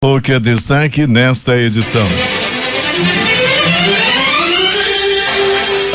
O que é destaque nesta edição?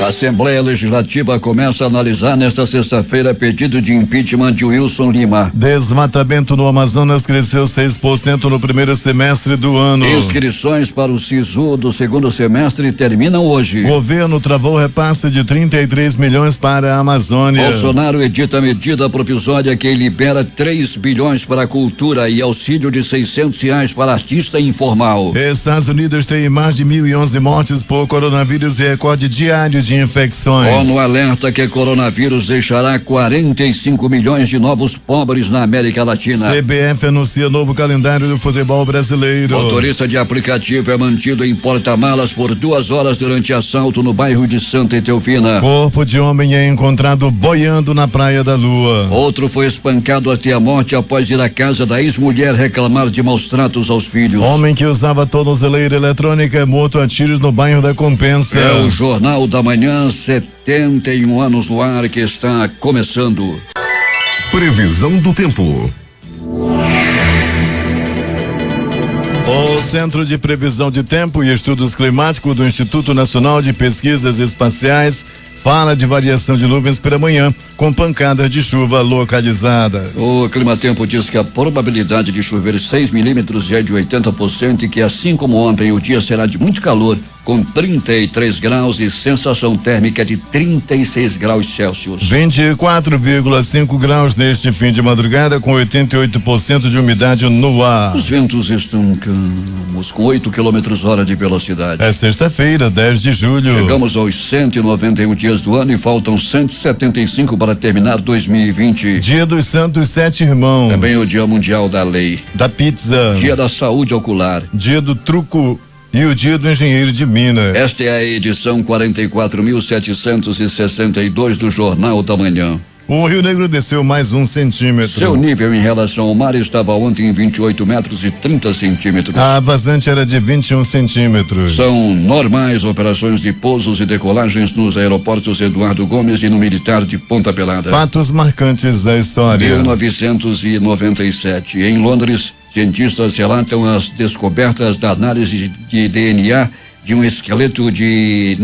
A Assembleia Legislativa começa a analisar nesta sexta-feira pedido de impeachment de Wilson Lima. Desmatamento no Amazonas cresceu 6% no primeiro semestre do ano. Inscrições para o SISU do segundo semestre terminam hoje. Governo travou repasse de 33 milhões para a Amazônia. Bolsonaro edita medida provisória que libera 3 bilhões para a cultura e auxílio de R$ 600 para artista informal. Estados Unidos tem mais de 1.011 mortes por coronavírus e recorde diário de infecções. ONU alerta que coronavírus deixará 45 milhões de novos pobres na América Latina. CBF anuncia novo calendário do futebol brasileiro. Motorista de aplicativo é mantido em porta-malas por 2 horas durante assalto no bairro de Santa Etelvina. Corpo de homem é encontrado boiando na Praia da Lua. Outro foi espancado até a morte após ir à casa da ex-mulher reclamar de maus tratos aos filhos. Homem que usava tornozeleira eletrônica é morto a tiros no bairro da Compensa. É o Jornal da Manhã, 71 anos no ar, que está começando. Previsão do tempo. O Centro de Previsão de Tempo e Estudos Climáticos do Instituto Nacional de Pesquisas Espaciais fala de variação de nuvens para amanhã, com pancadas de chuva localizadas. O Climatempo diz que a probabilidade de chover 6 milímetros é de 80% e que, assim como ontem, o dia será de muito calor, com 33 graus e sensação térmica de 36 graus Celsius. 24,5 graus neste fim de madrugada, com 88% de umidade no ar. Os ventos estão calmos, com 8 km/h de velocidade. É sexta-feira, 10 de julho. Chegamos aos 191 dias do ano e faltam 175 para terminar 2020. Dia dos Santos Sete Irmãos. Também o Dia Mundial da Lei. Da Pizza. Dia da Saúde Ocular. Dia do Truco e o Dia do Engenheiro de Minas. Esta é a edição 44.762 do Jornal da Manhã. O Rio Negro desceu mais 1 centímetro. Seu nível em relação ao mar estava ontem em 28 metros e 30 centímetros. A vazante era de 21 centímetros. São normais operações de pousos e decolagens nos aeroportos Eduardo Gomes e no Militar de Ponta Pelada. Fatos marcantes da história. 1997, em Londres, cientistas relatam as descobertas da análise de DNA de um esqueleto de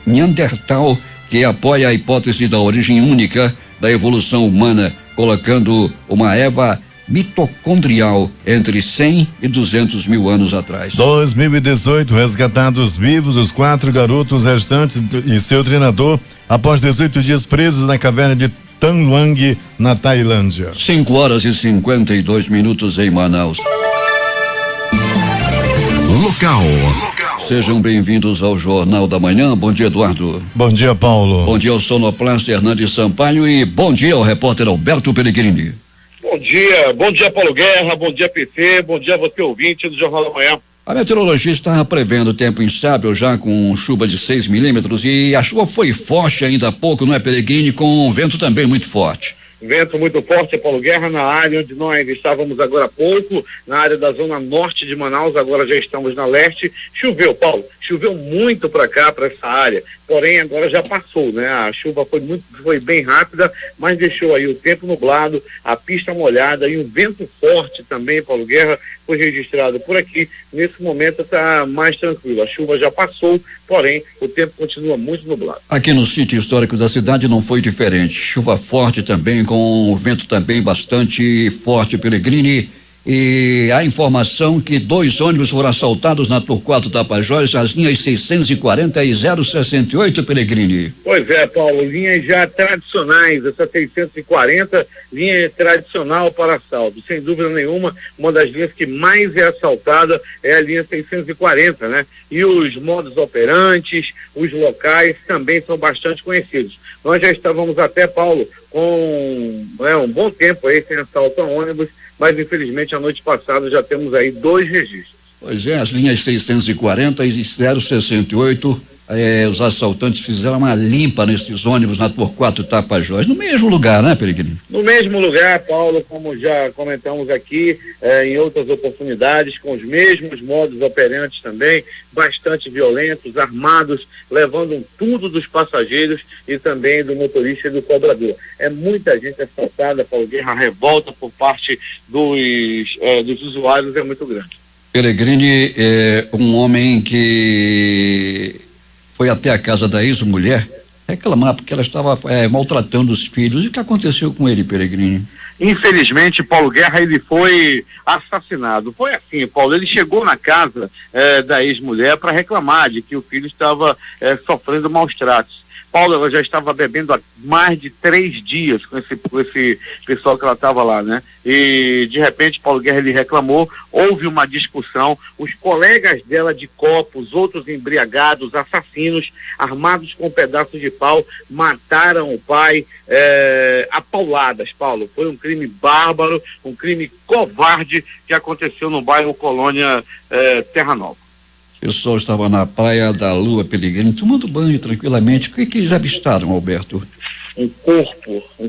Neandertal que apoia a hipótese da origem única da evolução humana, colocando uma Eva mitocondrial entre 100 e 200 mil anos atrás. 2018, resgatados vivos os 4 garotos restantes e seu treinador após 18 dias presos na caverna de Tham Luang, na Tailândia. 5 horas e 52 minutos em Manaus. Local. Sejam bem-vindos ao Jornal da Manhã. Bom dia, Eduardo. Bom dia, Paulo. Bom dia ao sonoplasta Hernandes Sampaio e bom dia ao repórter Alberto Pellegrini. Bom dia Paulo Guerra, bom dia PT, bom dia você ouvinte do Jornal da Manhã. A meteorologia está prevendo tempo instável já com chuva de 6 milímetros e a chuva foi forte ainda há pouco, não é, Pellegrini, com vento também muito forte. Vento muito forte, Paulo Guerra, na área onde nós estávamos agora há pouco, na área da zona norte de Manaus, agora já estamos na leste. Choveu, Paulo, choveu muito para cá, para essa área, porém agora já passou, né? A chuva foi bem rápida, mas deixou aí o tempo nublado, a pista molhada e um vento forte também, Paulo Guerra, foi registrado por aqui. Nesse momento está mais tranquilo, a chuva já passou, porém o tempo continua muito nublado. Aqui no sítio histórico da cidade não foi diferente, chuva forte também, com o vento também bastante forte, Pellegrini. E a informação que 2 ônibus foram assaltados na Torquato Tapajós, as linhas 640 e 068, Pellegrini. Pois é, Paulo, linhas já tradicionais, essa 640, linha tradicional para assalto. Sem dúvida nenhuma, uma das linhas que mais é assaltada é a linha 640, né? E os modos operantes, os locais também são bastante conhecidos. Nós já estávamos até, Paulo, com um bom tempo aí sem assalto a ônibus, mas infelizmente a noite passada já temos aí 2 registros. Pois é, as linhas 640 e 068 os assaltantes fizeram uma limpa nesses ônibus na Torquato Tapajós, no mesmo lugar, né, Peregrino? No mesmo lugar, Paulo, como já comentamos aqui, em outras oportunidades, com os mesmos modus operantes também, bastante violentos, armados, levando tudo dos passageiros e também do motorista e do cobrador. É muita gente assaltada, Paulo Guerra, a revolta por parte dos usuários é muito grande. Peregrini é um homem que foi até a casa da ex-mulher reclamar porque ela estava maltratando os filhos. E o que aconteceu com ele, Peregrini? Infelizmente, Paulo Guerra, ele foi assassinado. Foi assim, Paulo, ele chegou na casa da ex-mulher para reclamar de que o filho estava sofrendo maus tratos. Paulo, ela já estava bebendo há mais de 3 dias com esse pessoal que ela estava lá, né? E, de repente, Paulo Guerra, ele reclamou, houve uma discussão, os colegas dela de copos, outros embriagados, assassinos, armados com pedaços de pau, mataram o pai a pauladas, Paulo. Foi um crime bárbaro, um crime covarde que aconteceu no bairro Colônia Terra Nova. O pessoal estava na Praia da Lua, Peregrino, tomando banho tranquilamente. O que eles avistaram, Alberto? Um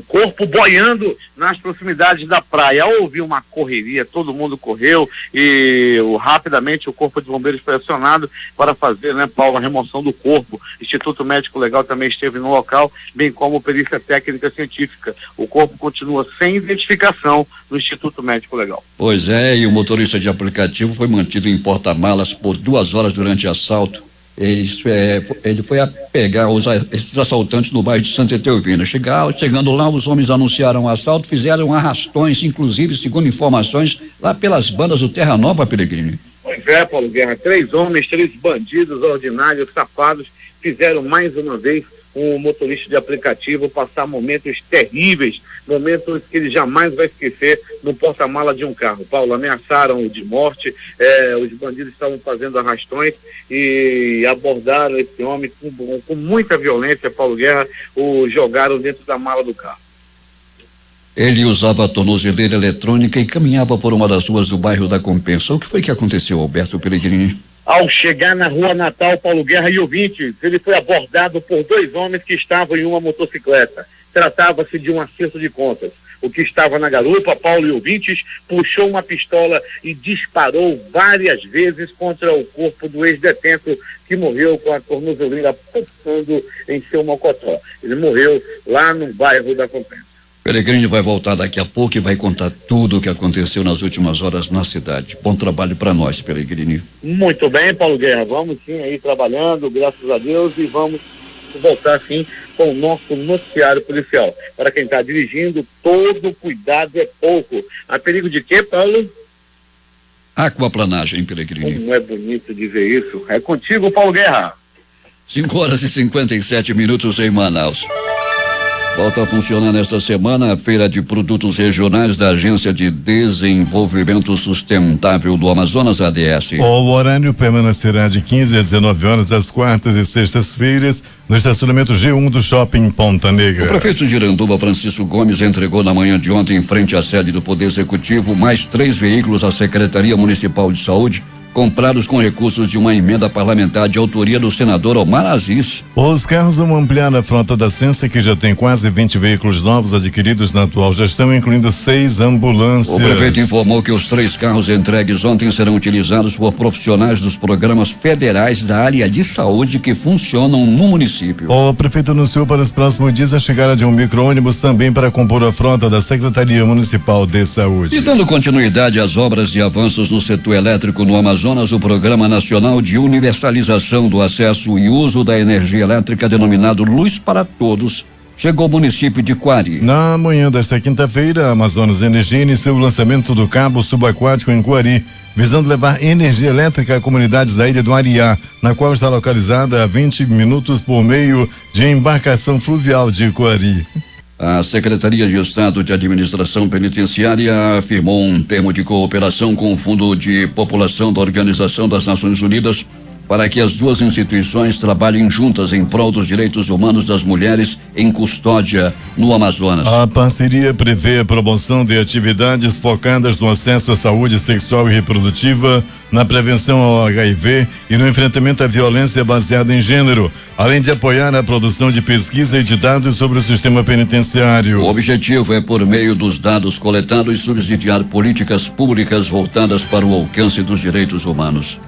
corpo boiando nas proximidades da praia. Houve uma correria, todo mundo correu e rapidamente o corpo de bombeiros foi acionado para fazer, né, Paulo, a remoção do corpo. Instituto Médico Legal também esteve no local, bem como perícia técnica científica. O corpo continua sem identificação no Instituto Médico Legal. Pois é, e o motorista de aplicativo foi mantido em porta-malas por 2 horas durante assalto. Ele foi a pegar esses assaltantes no bairro de Santa Etelvina. Chegando lá, os homens anunciaram o assalto, fizeram arrastões, inclusive, segundo informações, lá pelas bandas do Terra Nova, Peregrino. Pois é, Paulo Guerra, 3 homens, 3 bandidos ordinários, safados, fizeram mais uma vez um motorista de aplicativo passar momentos terríveis, momentos que ele jamais vai esquecer no porta-mala de um carro. Paulo, ameaçaram-o de morte, os bandidos estavam fazendo arrastões e abordaram esse homem com muita violência, Paulo Guerra, o jogaram dentro da mala do carro. Ele usava a tornozeleira eletrônica e caminhava por uma das ruas do bairro da Compensa. O que foi que aconteceu, Alberto Peregrini? Ao chegar na Rua Natal, Paulo Guerra e ouvintes, ele foi abordado por 2 homens que estavam em uma motocicleta. Tratava-se de um acerto de contas. O que estava na garupa, Paulo e ouvintes, puxou uma pistola e disparou várias vezes contra o corpo do ex-detento que morreu com a tornozeleira pulsando em seu mocotó. Ele morreu lá no bairro da Compensa. Peregrini vai voltar daqui a pouco e vai contar tudo o que aconteceu nas últimas horas na cidade. Bom trabalho para nós, Peregrini. Muito bem, Paulo Guerra. Vamos sim aí trabalhando, graças a Deus, e vamos voltar sim com o nosso noticiário policial. Para quem está dirigindo, todo cuidado é pouco. Há perigo de quê, Paulo? Aquaplanagem, Peregrini. Como é bonito dizer isso. É contigo, Paulo Guerra. 5h57 em Manaus. Volta a funcionar nesta semana a Feira de Produtos Regionais da Agência de Desenvolvimento Sustentável do Amazonas, ADS. O horário permanecerá de 15 às 19 horas às quartas e sextas-feiras no estacionamento G1 do Shopping Ponta Negra. O prefeito de Iranduba, Francisco Gomes, entregou na manhã de ontem, em frente à sede do Poder Executivo, mais 3 veículos à Secretaria Municipal de Saúde, comprados com recursos de uma emenda parlamentar de autoria do senador Omar Aziz. Os carros vão ampliar a frota da Sensa, que já tem quase 20 veículos novos adquiridos na atual gestão, incluindo 6 ambulâncias. O prefeito informou que os 3 carros entregues ontem serão utilizados por profissionais dos programas federais da área de saúde que funcionam no município. O prefeito anunciou para os próximos dias a chegada de um micro-ônibus também para compor a frota da Secretaria Municipal de Saúde. E dando continuidade às obras e avanços no setor elétrico no Amazonas, o Programa Nacional de Universalização do Acesso e Uso da Energia Elétrica, denominado Luz para Todos, chegou ao município de Quari. Na manhã desta quinta-feira, a Amazonas Energia iniciou o lançamento do cabo subaquático em Quari, visando levar energia elétrica a comunidades da Ilha do Ariá, na qual está localizada a 20 minutos por meio de embarcação fluvial de Quari. A Secretaria de Estado de Administração Penitenciária firmou um termo de cooperação com o Fundo de População da Organização das Nações Unidas para que as duas instituições trabalhem juntas em prol dos direitos humanos das mulheres em custódia no Amazonas. A parceria prevê a promoção de atividades focadas no acesso à saúde sexual e reprodutiva, na prevenção ao HIV e no enfrentamento à violência baseada em gênero, além de apoiar a produção de pesquisa e de dados sobre o sistema penitenciário. O objetivo é, por meio dos dados coletados, subsidiar políticas públicas voltadas para o alcance dos direitos humanos.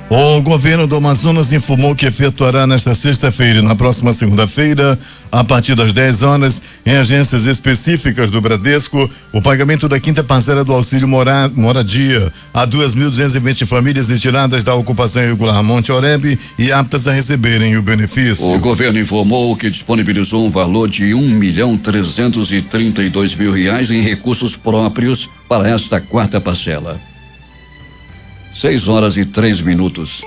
O governo do Amazonas informou que efetuará nesta sexta-feira e na próxima segunda-feira, a partir das 10 horas, em agências específicas do Bradesco, o pagamento da quinta parcela do auxílio moradia a 2.220 famílias retiradas da ocupação irregular Monte Oreb e aptas a receberem o benefício. O governo informou que disponibilizou um valor de R$1.332.000 em recursos próprios para esta quarta parcela. 6:03.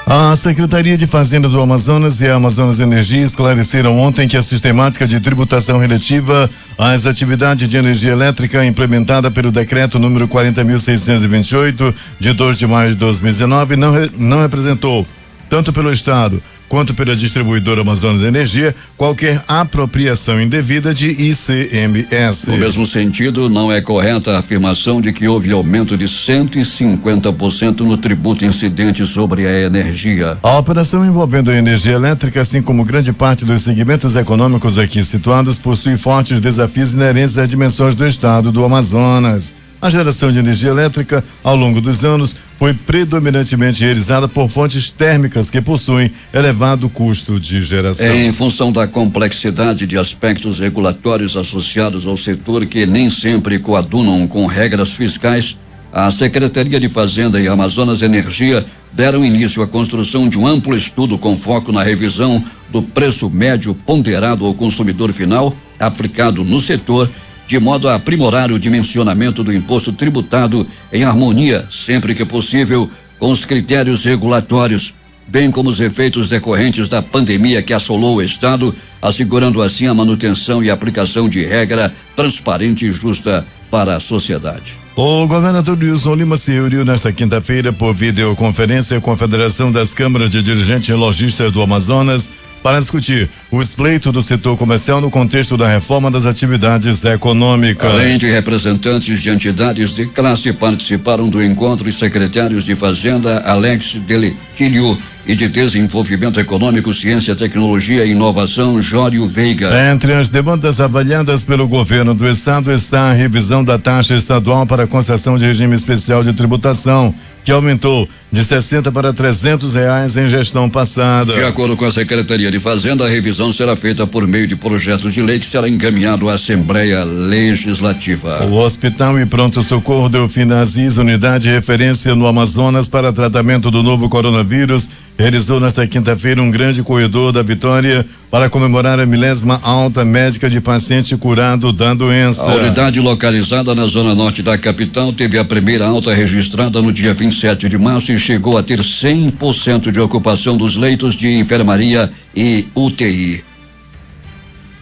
A Secretaria de Fazenda do Amazonas e a Amazonas Energia esclareceram ontem que a sistemática de tributação relativa às atividades de energia elétrica implementada pelo decreto número 40.628 de 2 de maio de 2019 não representou, tanto pelo Estado quanto pela distribuidora Amazonas Energia, qualquer apropriação indevida de ICMS. No mesmo sentido, não é correta a afirmação de que houve aumento de 150% no tributo incidente sobre a energia. A operação envolvendo a energia elétrica, assim como grande parte dos segmentos econômicos aqui situados, possui fortes desafios inerentes às dimensões do estado do Amazonas. A geração de energia elétrica, ao longo dos anos, foi predominantemente realizada por fontes térmicas que possuem elevado custo de geração. Em função da complexidade de aspectos regulatórios associados ao setor que nem sempre coadunam com regras fiscais, a Secretaria de Fazenda e Amazonas Energia deram início à construção de um amplo estudo com foco na revisão do preço médio ponderado ao consumidor final aplicado no setor, de modo a aprimorar o dimensionamento do imposto tributado em harmonia, sempre que possível, com os critérios regulatórios, bem como os efeitos decorrentes da pandemia que assolou o Estado, assegurando assim a manutenção e aplicação de regra transparente e justa para a sociedade. O governador Wilson Lima se reuniu nesta quinta-feira por videoconferência com a Federação das Câmaras de Dirigentes e Lojistas do Amazonas para discutir o espleito do setor comercial no contexto da reforma das atividades econômicas. Além de representantes de entidades de classe, participaram do encontro os secretários de Fazenda Alex Deletilho e de Desenvolvimento Econômico, Ciência, Tecnologia e Inovação, Jório Veiga. Entre as demandas avaliadas pelo governo do estado está a revisão da taxa estadual para concessão de regime especial de tributação, que aumentou de 60 para R$300 em gestão passada. De acordo com a Secretaria de Fazenda, a revisão será feita por meio de projetos de lei que será encaminhado à Assembleia Legislativa. O Hospital e Pronto Socorro Delfina Aziz, unidade de referência no Amazonas para tratamento do novo coronavírus, realizou nesta quinta-feira um grande corredor da vitória para comemorar a 1000ª alta médica de paciente curado da doença. A unidade localizada na zona norte da capital teve a primeira alta registrada no dia 27 de março e chegou a ter 100% de ocupação dos leitos de enfermaria e UTI.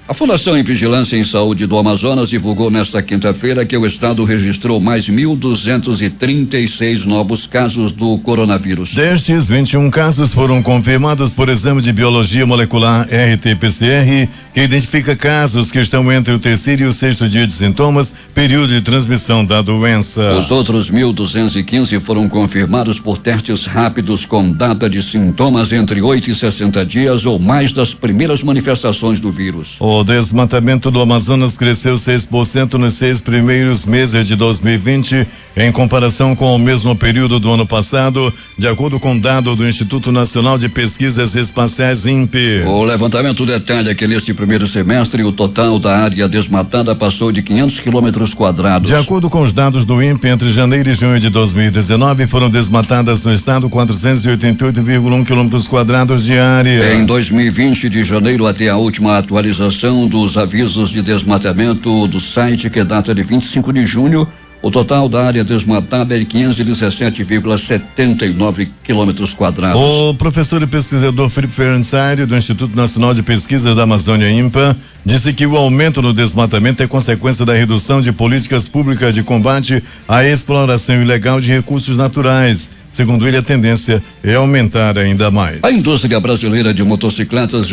A Fundação em Vigilância em Saúde do Amazonas divulgou nesta quinta-feira que o estado registrou mais 1.236 novos casos do coronavírus. Destes, 21 casos foram confirmados por exame de biologia molecular RT-PCR, que identifica casos que estão entre o 3º e o 6º dia de sintomas, período de transmissão da doença. Os outros 1.215 foram confirmados por testes rápidos com data de sintomas entre 8 e 60 dias ou mais das primeiras manifestações do vírus. O desmatamento do Amazonas cresceu 6% nos 6 primeiros meses de 2020, em comparação com o mesmo período do ano passado, de acordo com dado do Instituto Nacional de Pesquisas Espaciais, INPE. O levantamento detalha que neste primeiro semestre o total da área desmatada passou de 500 quilômetros quadrados. De acordo com os dados do INPE, entre janeiro e junho de 2019 foram desmatadas no estado 488,1 quilômetros quadrados de área. Em 2020, de janeiro até a última atualização dos avisos de desmatamento do site, que data de 25 de junho, O total da área desmatada é de 517,79 quilômetros quadrados. O professor e pesquisador Felipe Ferencari, do Instituto Nacional de Pesquisa da Amazônia, INPA, disse que o aumento no desmatamento é consequência da redução de políticas públicas de combate à exploração ilegal de recursos naturais. Segundo ele, a tendência é aumentar ainda mais. A indústria brasileira de motocicletas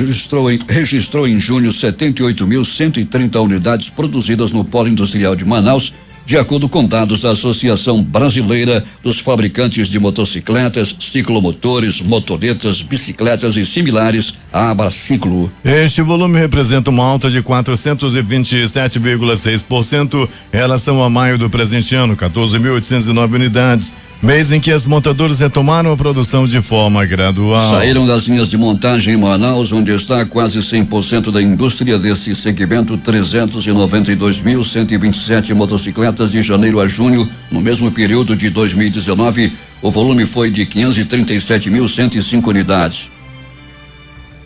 registrou em junho 78.130 unidades produzidas no Polo Industrial de Manaus, de acordo com dados da Associação Brasileira dos Fabricantes de Motocicletas, Ciclomotores, Motonetas, Bicicletas e similares, a Abraciclo. Este volume representa uma alta de 427,6% em relação a maio do presente ano, 14.809 unidades, mês em que as montadoras retomaram a produção de forma gradual. Saíram das linhas de montagem em Manaus, onde está quase 100% da indústria desse segmento, 392.127 motocicletas de janeiro a junho. No mesmo período de 2019, o volume foi de 537.105 unidades.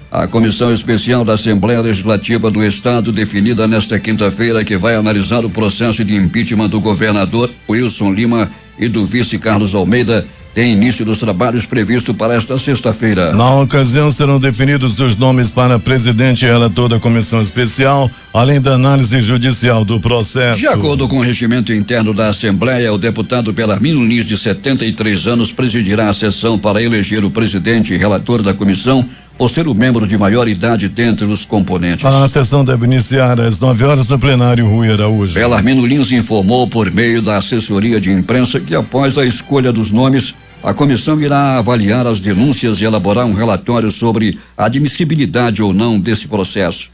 A Comissão Especial da Assembleia Legislativa do Estado, definida nesta quinta-feira, que vai analisar o processo de impeachment do governador Wilson Lima e do vice Carlos Almeida, tem início dos trabalhos previsto para esta sexta-feira. Na ocasião serão definidos os nomes para presidente e relator da comissão especial, além da análise judicial do processo. De acordo com o regimento interno da Assembleia, o deputado Belarmino Lins, de 73 anos, presidirá a sessão para eleger o presidente e relator da comissão, por ser o membro de maior idade dentre os componentes. A sessão deve iniciar às 9 horas no plenário Rui Araújo. Belarmino Lins informou por meio da assessoria de imprensa que após a escolha dos nomes, a comissão irá avaliar as denúncias e elaborar um relatório sobre a admissibilidade ou não desse processo.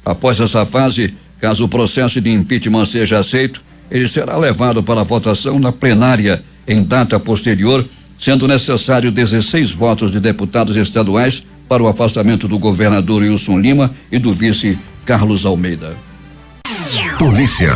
Após essa fase, caso o processo de impeachment seja aceito, ele será levado para votação na plenária em data posterior, sendo necessário 16 votos de deputados estaduais para o afastamento do governador Wilson Lima e do vice Carlos Almeida. Polícia.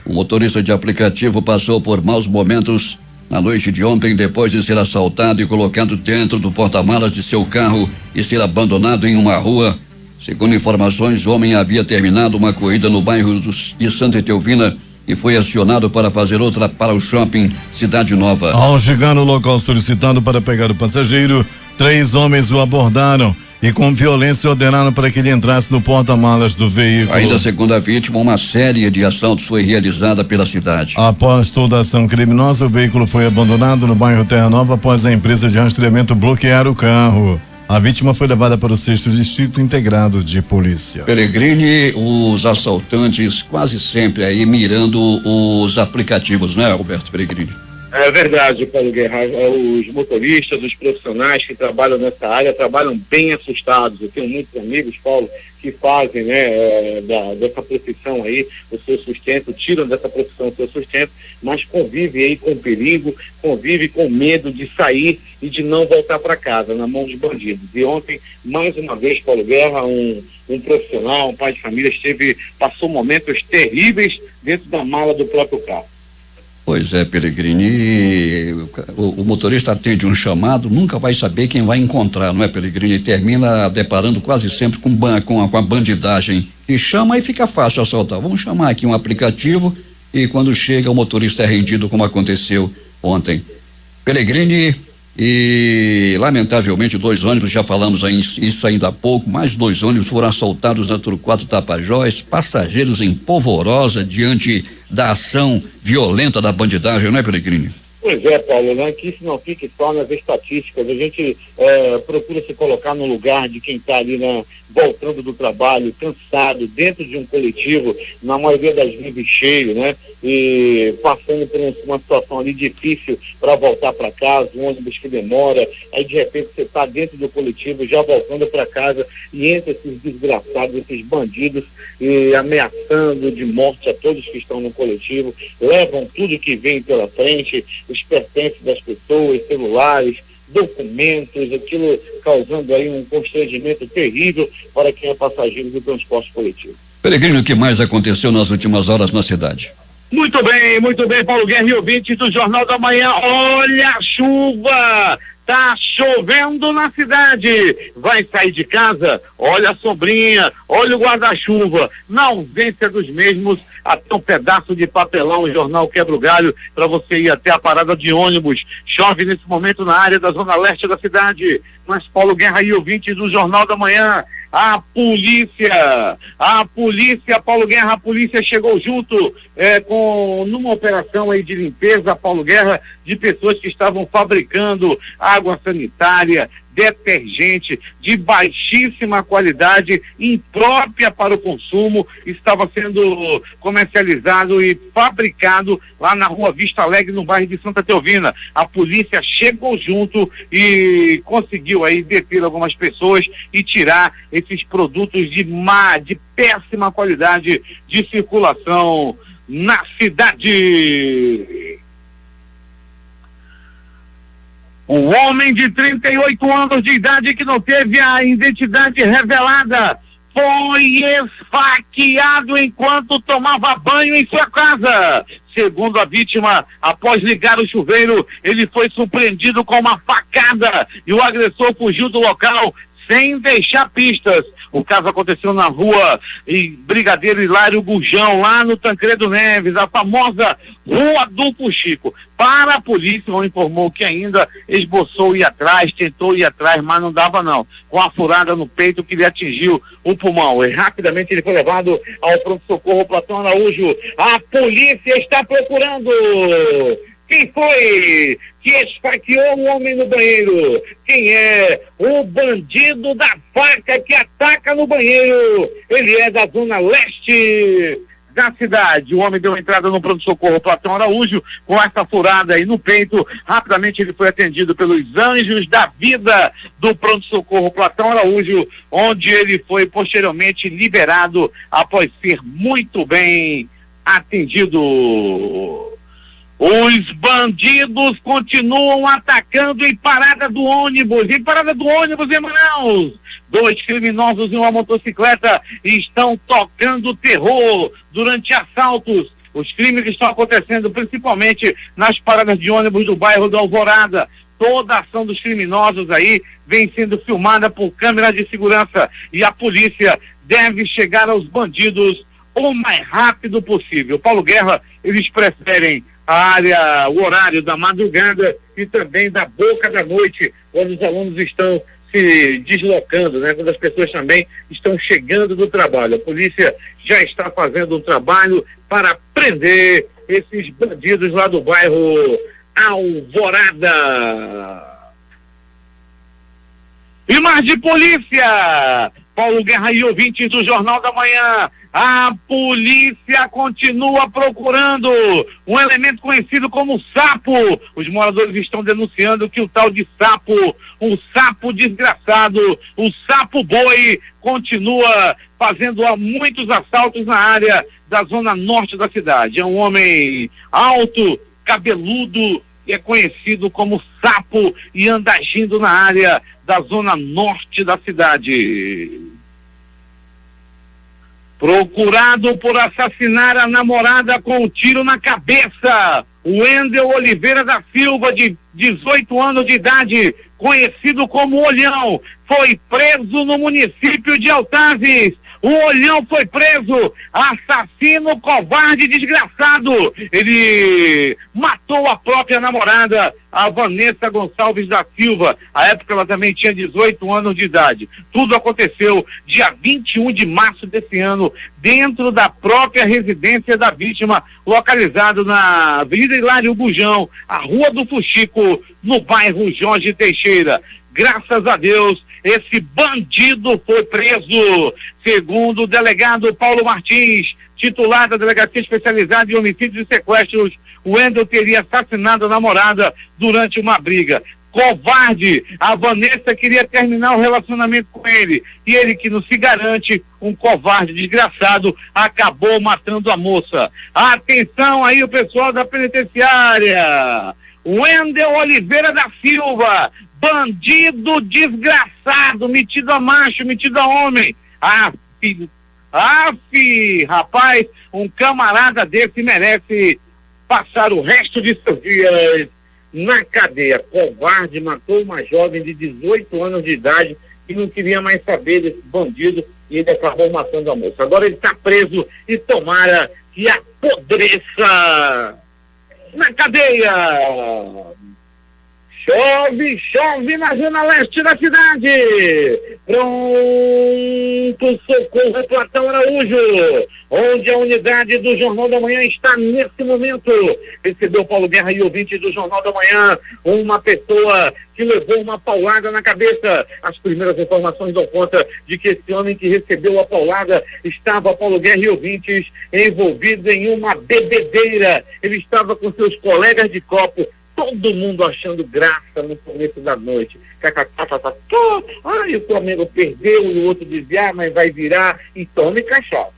O motorista de aplicativo passou por maus momentos na noite de ontem, depois de ser assaltado e colocado dentro do porta-malas de seu carro e ser abandonado em uma rua. Segundo informações, o homem havia terminado uma corrida no bairro de Santa Etelvina e foi acionado para fazer outra para o shopping Cidade Nova. Ao chegar no local solicitado para pegar o passageiro, 3 homens o abordaram e com violência ordenaram para que ele entrasse no porta-malas do veículo. Ainda segundo a vítima, uma série de assaltos foi realizada pela cidade. Após toda a ação criminosa, o veículo foi abandonado no bairro Terra Nova após a empresa de rastreamento bloquear o carro. A vítima foi levada para o 6º Distrito Integrado de Polícia. Peregrini, os assaltantes quase sempre aí mirando os aplicativos, né, Roberto Peregrini? É verdade, Paulo Guerra. Os motoristas, os profissionais que trabalham nessa área trabalham bem assustados. Eu tenho muitos amigos, Paulo, que fazem, dessa profissão aí o seu sustento, tiram dessa profissão o seu sustento, mas convivem aí com perigo, convivem com medo de sair e de não voltar para casa na mão dos bandidos. E ontem, mais uma vez, Paulo Guerra, um profissional, um pai de família, passou momentos terríveis dentro da mala do próprio carro. Pois é, Peregrini, o motorista atende um chamado, nunca vai saber quem vai encontrar, não é, Peregrini? Termina deparando quase sempre com a bandidagem, que chama e fica fácil assaltar. Vamos chamar aqui um aplicativo e quando chega o motorista é rendido, como aconteceu ontem. Peregrini, e lamentavelmente 2 ônibus, já falamos isso ainda há pouco, mais 2 ônibus foram assaltados na Turquato Tapajós, passageiros em polvorosa diante da ação violenta da bandidagem, não é, Peregrini? Pois é, Paulo, né? Que isso não fique só nas estatísticas. A gente procura se colocar no lugar de quem está ali, voltando do trabalho, cansado, dentro de um coletivo, na maioria das vezes cheio, né? E passando por uma situação ali difícil para voltar para casa, um ônibus que demora, aí de repente você está dentro do coletivo, já voltando para casa, e entra esses desgraçados, esses bandidos, e ameaçando de morte a todos que estão no coletivo, levam tudo que vem pela frente, os pertences das pessoas, celulares, documentos, aquilo causando aí um constrangimento terrível para quem é passageiro do transporte coletivo. Peregrini, o que mais aconteceu nas últimas horas na cidade? Muito bem, Paulo Guerra e ouvintes do Jornal da Manhã. Olha a chuva! Tá chovendo na cidade. Vai sair de casa? Olha a sombrinha, olha o guarda-chuva. Na ausência dos mesmos, até um pedaço de papelão, o jornal Quebra o Galho, para você ir até a parada de ônibus. Chove nesse momento na área da zona leste da cidade. Mas Paulo Guerra e ouvintes do Jornal da Manhã, a polícia, Paulo Guerra, a polícia chegou junto numa operação aí de limpeza, Paulo Guerra, de pessoas que estavam fabricando água sanitária, detergente de baixíssima qualidade, imprópria para o consumo, estava sendo comercializado e fabricado lá na Rua Vista Alegre, no bairro de Santa Teovina. A polícia chegou junto e conseguiu aí deter algumas pessoas e tirar esses produtos de péssima qualidade de circulação na cidade. Um homem de 38 anos de idade que não teve a identidade revelada foi esfaqueado enquanto tomava banho em sua casa. Segundo a vítima, após ligar o chuveiro, ele foi surpreendido com uma facada e o agressor fugiu do local sem deixar pistas. O caso aconteceu na rua Brigadeiro Hilário Gurjão, lá no Tancredo Neves, a famosa Rua do Fuxico. Para a polícia, o informou que ainda esboçou ir atrás, tentou ir atrás, mas não dava não. Com a furada no peito que lhe atingiu o pulmão. E rapidamente ele foi levado ao pronto-socorro Platão Araújo. A polícia está procurando. Quem foi que esfaqueou o homem no banheiro? Quem é? O bandido da faca que ataca no banheiro. Ele é da zona leste da cidade. O homem deu entrada no pronto-socorro Platão Araújo com essa furada aí no peito. Rapidamente ele foi atendido pelos anjos da vida do pronto-socorro Platão Araújo, onde ele foi posteriormente liberado após ser muito bem atendido. Os bandidos continuam atacando em parada do ônibus. Em parada do ônibus em Manaus, 2 criminosos em uma motocicleta estão tocando terror durante assaltos. Os crimes estão acontecendo principalmente nas paradas de ônibus do bairro da Alvorada. Toda a ação dos criminosos aí vem sendo filmada por câmeras de segurança e a polícia deve chegar aos bandidos o mais rápido possível. Paulo Guerra, eles preferem o horário da madrugada e também da boca da noite, quando os alunos estão se deslocando, né? Quando as pessoas também estão chegando do trabalho. A polícia já está fazendo um trabalho para prender esses bandidos lá do bairro Alvorada. E mais de polícia! Paulo Guerra e ouvintes do Jornal da Manhã, a polícia continua procurando um elemento conhecido como sapo. Os moradores estão denunciando que o tal de sapo, o sapo desgraçado, o sapo boi, continua fazendo muitos assaltos na área da zona norte da cidade. É um homem alto, cabeludo, e é conhecido como sapo e anda agindo na área da zona norte da cidade. Procurado por assassinar a namorada com um tiro na cabeça, Wendel Oliveira da Silva, de 18 anos de idade, conhecido como Olhão, foi preso no município de Altazes. O Olhão foi preso, assassino, covarde, desgraçado. Ele matou a própria namorada, a Vanessa Gonçalves da Silva. À época ela também tinha 18 anos de idade. Tudo aconteceu dia 21 de março desse ano, dentro da própria residência da vítima, localizado na Avenida Hilário Gurjão, a Rua do Fuxico, no bairro Jorge Teixeira. Graças a Deus, esse bandido foi preso. Segundo o delegado Paulo Martins, titular da Delegacia Especializada em Homicídios e Sequestros, o Wendel teria assassinado a namorada durante uma briga. Covarde, a Vanessa queria terminar o relacionamento com ele, e ele, que não se garante, um covarde desgraçado, acabou matando a moça. Atenção aí o pessoal da penitenciária. Wendel Oliveira da Silva, bandido desgraçado, metido a macho, metido a homem. Rapaz, um camarada desse merece passar o resto de seus dias na cadeia. Covarde, matou uma jovem de 18 anos de idade que não queria mais saber desse bandido e ele acabou matando a moça. Agora ele está preso e tomara que apodreça na cadeia. Chove na zona leste da cidade. Pronto, socorro, Platão Araújo, onde a unidade do Jornal da Manhã está nesse momento. Recebeu Paulo Guerra e ouvinte do Jornal da Manhã, uma pessoa que levou uma paulada na cabeça. As primeiras informações dão conta de que esse homem que recebeu a paulada estava, Paulo Guerra e ouvintes, envolvido em uma bebedeira. Ele estava com seus colegas de copo, todo mundo achando graça no começo da noite. Ai, o Flamengo perdeu, e o outro dizia, mas vai virar, e tome cachaça.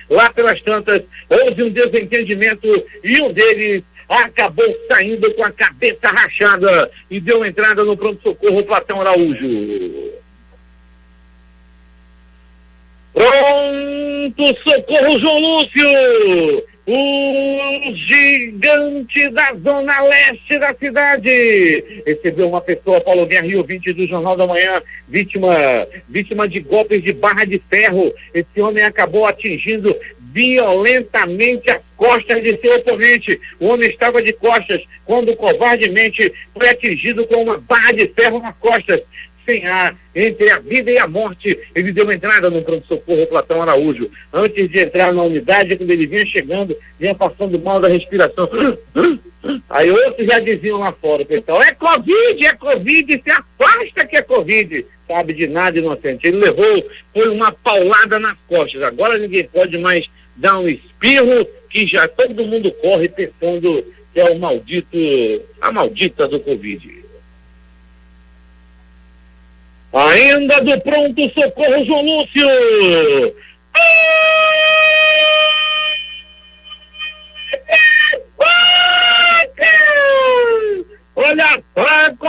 Lá pelas tantas, houve um desentendimento e um deles acabou saindo com a cabeça rachada e deu entrada no pronto-socorro Platão Araújo. Pronto-socorro João Lúcio, o gigante da zona leste da cidade, recebeu uma pessoa, Paulo Guerra e ouvinte do Jornal da Manhã, vítima de golpes de barra de ferro. Esse homem acabou atingindo violentamente as costas de seu oponente. O homem estava de costas quando covardemente foi atingido com uma barra de ferro nas costas. Sem ar, entre a vida e a morte, ele deu entrada no pronto-socorro Platão Araújo. Antes de entrar na unidade, quando ele vinha chegando, vinha passando mal da respiração. Aí outros já diziam lá fora, pessoal, é Covid, se afasta que é Covid. Sabe de nada, inocente. Ele foi uma paulada nas costas. Agora ninguém pode mais dar um espirro, que já todo mundo corre pensando que é a maldita do Covid. Ainda do pronto-socorro João Lúcio. Olha a faca,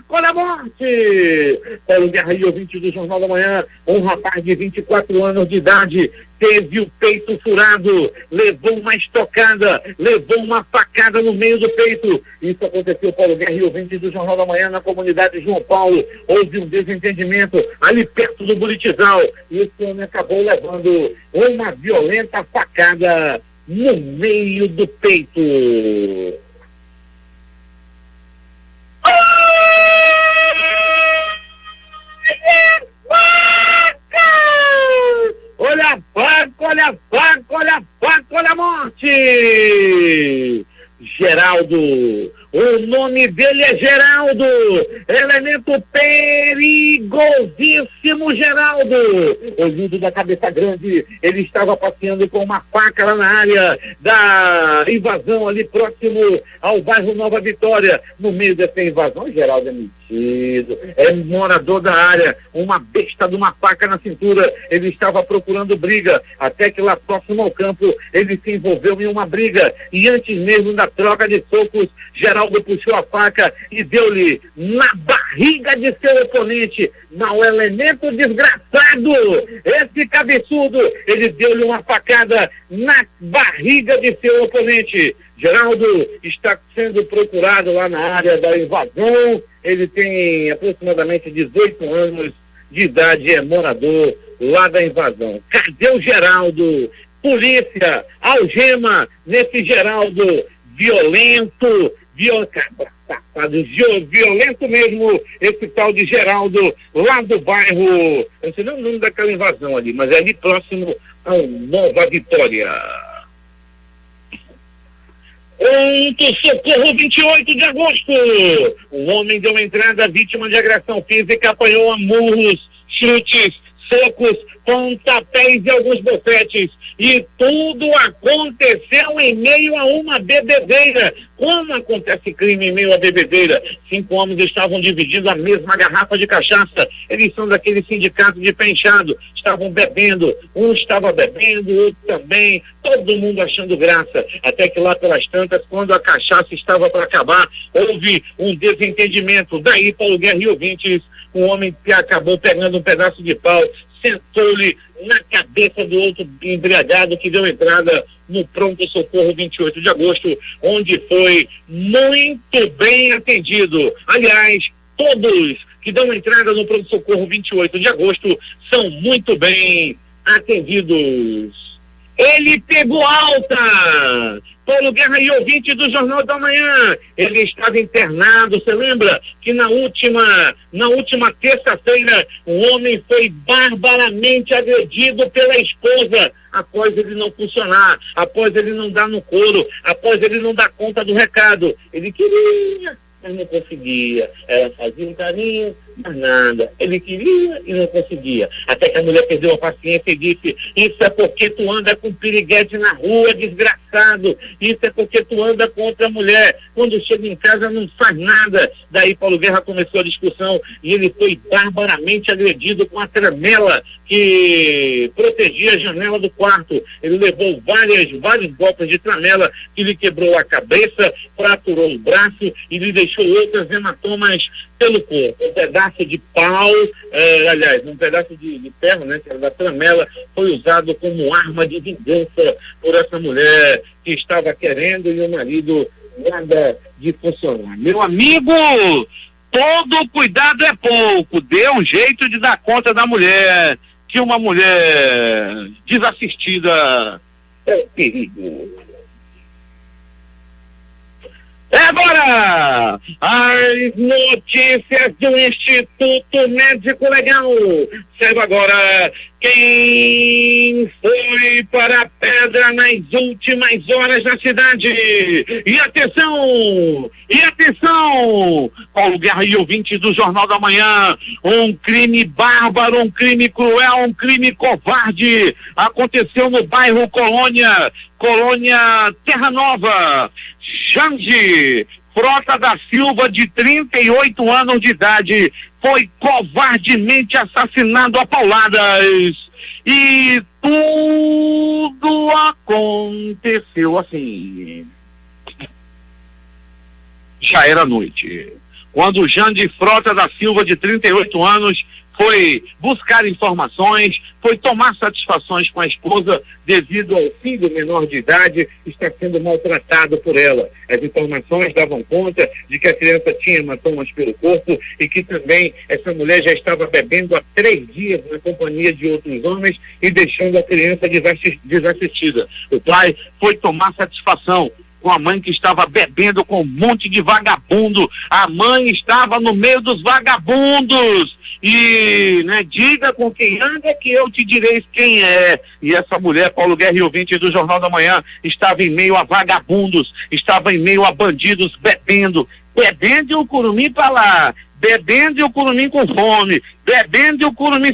olha a morte. Paulo Guerra e ouvinte do Jornal da Manhã, um rapaz de 24 anos de idade teve o peito furado, levou uma estocada, levou uma facada no meio do peito. Isso aconteceu, Paulo Guerra e ouvinte do Jornal da Manhã, na comunidade João Paulo. Houve um desentendimento ali perto do Buritizal e esse homem acabou levando uma violenta facada no meio do peito. Olha a morte! Geraldo, o nome dele é Geraldo, elemento perigosíssimo, Geraldo. Olhudo da cabeça grande, ele estava passeando com uma faca lá na área da invasão, ali próximo ao bairro Nova Vitória. No meio dessa invasão, Geraldo é metido, é morador da área, uma besta de uma faca na cintura. Ele estava procurando briga, até que lá próximo ao campo, ele se envolveu em uma briga, e antes mesmo da troca de socos, Geraldo puxou a faca e deu-lhe na barriga de seu oponente. Mau elemento desgraçado, esse cabeçudo, ele deu-lhe uma facada na barriga de seu oponente. Geraldo está sendo procurado lá na área da invasão. Ele tem aproximadamente 18 anos de idade, é morador lá da invasão. Cadê o Geraldo? Polícia, algema nesse Geraldo, violento mesmo, esse tal de Geraldo, lá do bairro, eu não sei nem o nome daquela invasão ali, mas é ali próximo ao Nova Vitória. Socorro 28 de agosto. Um homem deu entrada vítima de agressão física, apanhou a murros, chutes, socos, pontapés e alguns bofetes. E tudo aconteceu em meio a uma bebedeira. Como acontece crime em meio a bebedeira? 5 homens estavam dividindo a mesma garrafa de cachaça. Eles são daquele sindicato de pé inchado. Estavam bebendo. Um estava bebendo, o outro também. Todo mundo achando graça. Até que lá pelas tantas, quando a cachaça estava para acabar, houve um desentendimento. Daí, Paulo Guerra e ouvintes, um homem que acabou pegando um pedaço de pau, sentou-lhe na cabeça do outro embriagado, que deu entrada no pronto-socorro 28 de agosto, onde foi muito bem atendido. Aliás, todos que dão entrada no pronto-socorro 28 de agosto são muito bem atendidos. Ele pegou alta. Paulo Guerra e ouvinte do Jornal da Manhã, ele estava internado. Você lembra que na última terça-feira o homem foi barbaramente agredido pela esposa após ele não funcionar, após ele não dar no couro, após ele não dar conta do recado. Ele queria, mas não conseguia. Ela fazia um carinho, mas nada. Ele queria e não conseguia. Até que a mulher perdeu a paciência e disse: isso é porque tu anda com piriguete na rua, desgraçado. Isso é porque tu anda com outra mulher. Quando chega em casa não faz nada. Daí Paulo Guerra começou a discussão e ele foi barbaramente agredido com a tramela que protegia a janela do quarto. Ele levou vários golpes de tramela que lhe quebrou a cabeça, fraturou o braço e lhe deixou outras hematomas pelo corpo. Um pedaço de pau, um pedaço de ferro, né, que era da tramela, foi usado como arma de vingança por essa mulher que estava querendo e o marido nada de funcionar. Meu amigo, todo cuidado é pouco. Dê um jeito de dar conta da mulher, que uma mulher desassistida é um perigo. Agora, as notícias do Instituto Médico Legal. Saiba agora quem foi para a pedra nas últimas horas na cidade. E atenção! Paulo Guerra e ouvintes do Jornal da Manhã, um crime bárbaro, um crime cruel, um crime covarde aconteceu no bairro Colônia Terra Nova. Xande Frota da Silva, de 38 anos de idade, foi covardemente assassinado a pauladas. E tudo aconteceu assim. Já era noite, quando Xande Frota da Silva, de 38 anos, foi buscar informações, foi tomar satisfações com a esposa devido ao filho menor de idade estar sendo maltratado por ela. As informações davam conta de que a criança tinha hematomas pelo corpo e que também essa mulher já estava bebendo há 3 dias na companhia de outros homens e deixando a criança desassistida. O pai foi tomar satisfação com a mãe que estava bebendo com um monte de vagabundo. A mãe estava no meio dos vagabundos. E, né, diga com quem anda que eu te direi quem é. E essa mulher, Paulo Guerra e ouvinte do Jornal da Manhã, estava em meio a vagabundos, estava em meio a bandidos bebendo e o curumim para lá, bebendo e o curumim com fome, bebendo e o curumim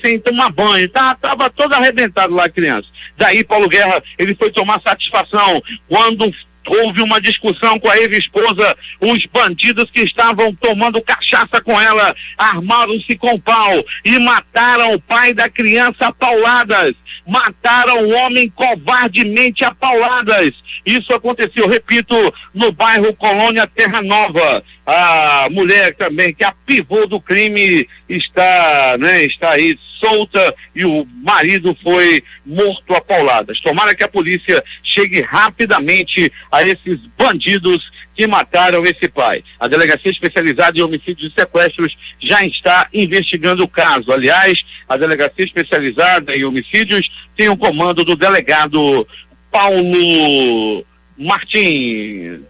sem tomar banho, tava todo arrebentado lá, criança. Daí Paulo Guerra, ele foi tomar satisfação quando houve uma discussão com a ex-esposa. Os bandidos que estavam tomando cachaça com ela armaram-se com pau e mataram o pai da criança a pauladas. Mataram o homem covardemente a pauladas. Isso aconteceu, repito, no bairro Colônia Terra Nova. A mulher também, que é a pivô do crime, está aí solta e o marido foi morto a pauladas. Tomara que a polícia chegue rapidamente a esses bandidos que mataram esse pai. A Delegacia Especializada em Homicídios e Sequestros já está investigando o caso. Aliás, a Delegacia Especializada em Homicídios tem o comando do delegado Paulo Martins.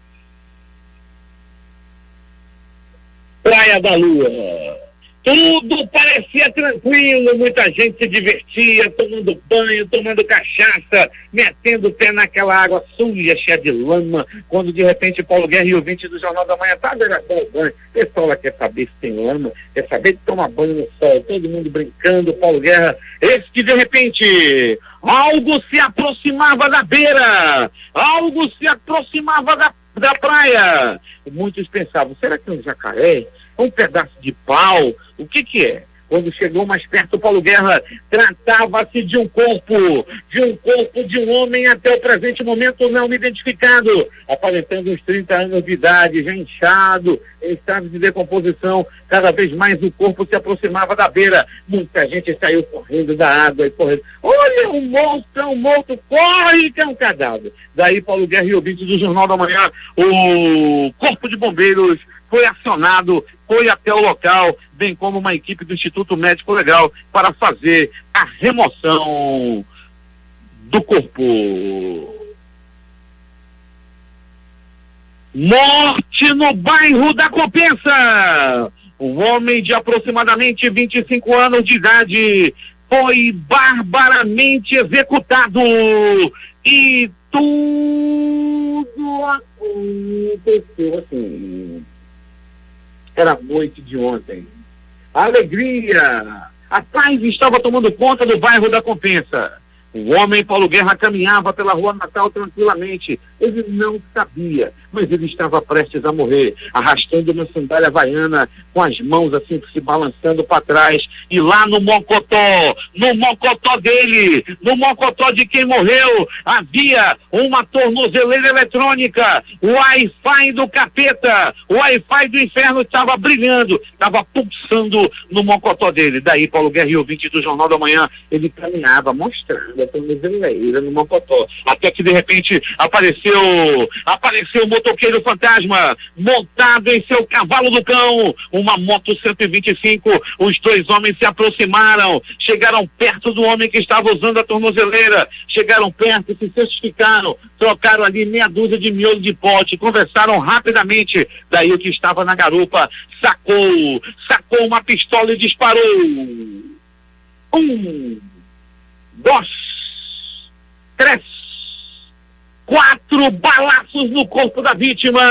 Praia da Lua. Tudo parecia tranquilo, muita gente se divertia, tomando banho, tomando cachaça, metendo o pé naquela água suja, cheia de lama, quando de repente Paulo Guerra e o ouvinte do Jornal da Manhã, tá beirando o banho, o pessoal lá quer saber se tem lama, quer saber de tomar banho no sol, todo mundo brincando, Paulo Guerra, esse que de repente algo se aproximava da beira, algo se aproximava da praia. Muitos pensavam, será que é um jacaré? Um pedaço de pau? O que é? Quando chegou mais perto, Paulo Guerra, tratava-se de um corpo de um homem até o presente momento não identificado, aparentando uns 30 anos de idade, já inchado, em estado de decomposição. Cada vez mais o corpo se aproximava da beira. Muita gente saiu correndo da água e correndo. Olha, um morto, corre que é um cadáver. Daí Paulo Guerra e ouvinte do Jornal da Manhã, o Corpo de Bombeiros foi acionado, foi até o local, bem como uma equipe do Instituto Médico Legal, para fazer a remoção do corpo. Morte no bairro da Compensa. Um homem de aproximadamente 25 anos de idade foi barbaramente executado e tudo aconteceu assim. Era a noite de ontem. A alegria, a paz estava tomando conta do bairro da Compensa. O homem Paulo Guerra caminhava pela rua Natal tranquilamente. Ele não sabia, mas ele estava prestes a morrer, arrastando uma sandália havaiana, com as mãos assim se balançando para trás. E lá no mocotó dele, no mocotó de quem morreu, havia uma tornozeleira eletrônica, o Wi-Fi do capeta, o Wi-Fi do inferno estava brilhando, estava pulsando no mocotó dele. Daí Paulo Guerra, ouvinte do Jornal da Manhã, ele caminhava mostrando a tornozeleira no mocotó, até que de repente apareceu o motoqueiro fantasma, montado em seu cavalo do cão, uma moto 125. Os dois homens se aproximaram, chegaram perto do homem que estava usando a tornozeleira, chegaram perto, se certificaram, trocaram ali meia dúzia de miolo de pote, conversaram rapidamente. Daí o que estava na garupa sacou uma pistola e disparou. 1, 2, 3, 4 balaços no corpo da vítima,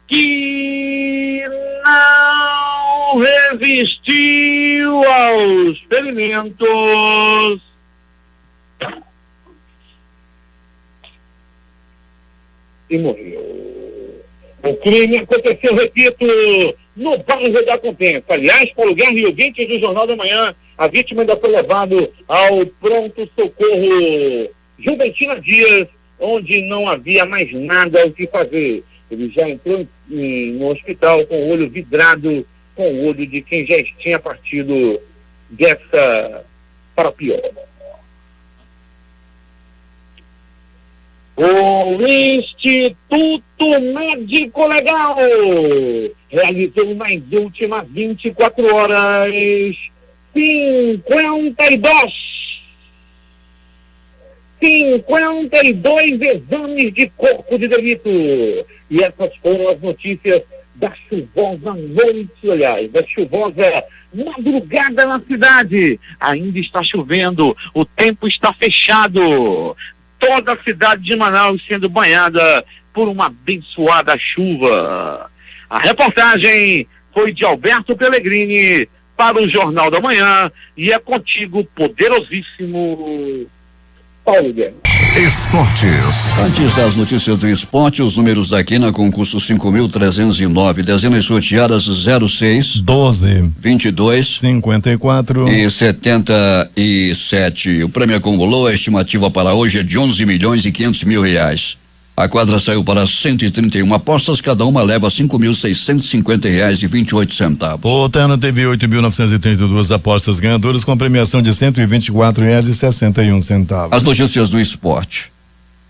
que não resistiu aos ferimentos. E morreu. O crime aconteceu, repito, no bairro da Compensa. Aliás, Paulo Guerra e ouvintes do Jornal da Manhã, a vítima ainda foi levado ao pronto-socorro Juventina Dias, onde não havia mais nada o que fazer. Ele já entrou no hospital com o olho vidrado, com o olho de quem já tinha partido dessa para pior. O Instituto Médico Legal realizou nas últimas 24 horas 52 exames de corpo de delito. E essas foram as notícias da chuvosa noite, aliás, da chuvosa madrugada na cidade. Ainda está chovendo, o tempo está fechado. Toda a cidade de Manaus sendo banhada por uma abençoada chuva. A reportagem foi de Alberto Pellegrini para o Jornal da Manhã e é contigo, poderosíssimo Paulo Guerra. Esportes. Antes das notícias do esporte, os números da quina, concurso 5.309, dezenas sorteadas 06, 12, 22, 54 e 77. O prêmio acumulou, a estimativa para hoje é de 11.500.000 reais. A quadra saiu para 131 apostas, cada uma leva R$5.650,28. O Terno teve 8.932 apostas ganhadoras com premiação de R$124,61. As notícias do esporte.